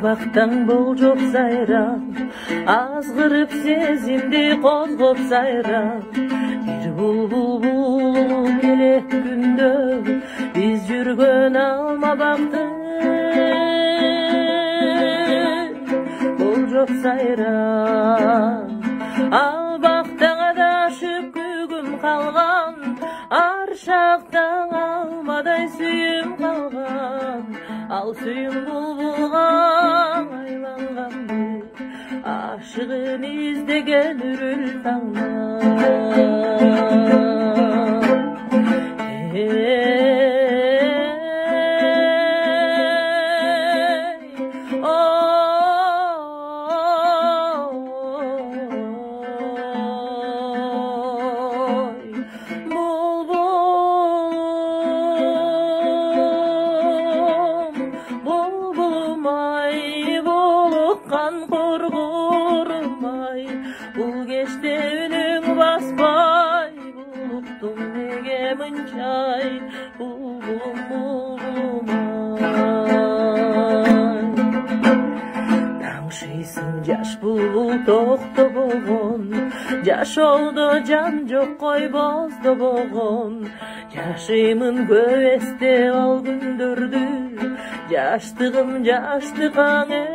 бактан болжоп сайрап, азгырып сезимди козгоп сайрап. Бир булбул келет күндө биз жүргөн алма бакты болжоп сайрап. Ал бактан адашып күгүм калган, аршактан алмадай сүйүм калган. Ал сүйүм булбулга айланганды, ашыгын издеген үрүл таңнан. Бул кечте үнүң баспай, булуктум неге мынчай, булбулумай. Таңшыйсың жаш булбул токтобогон, жашоодо жан жок койбоздобогон. Жашыймын көп эстеп ал күндөрдү, жаштыгым жаштык аңы.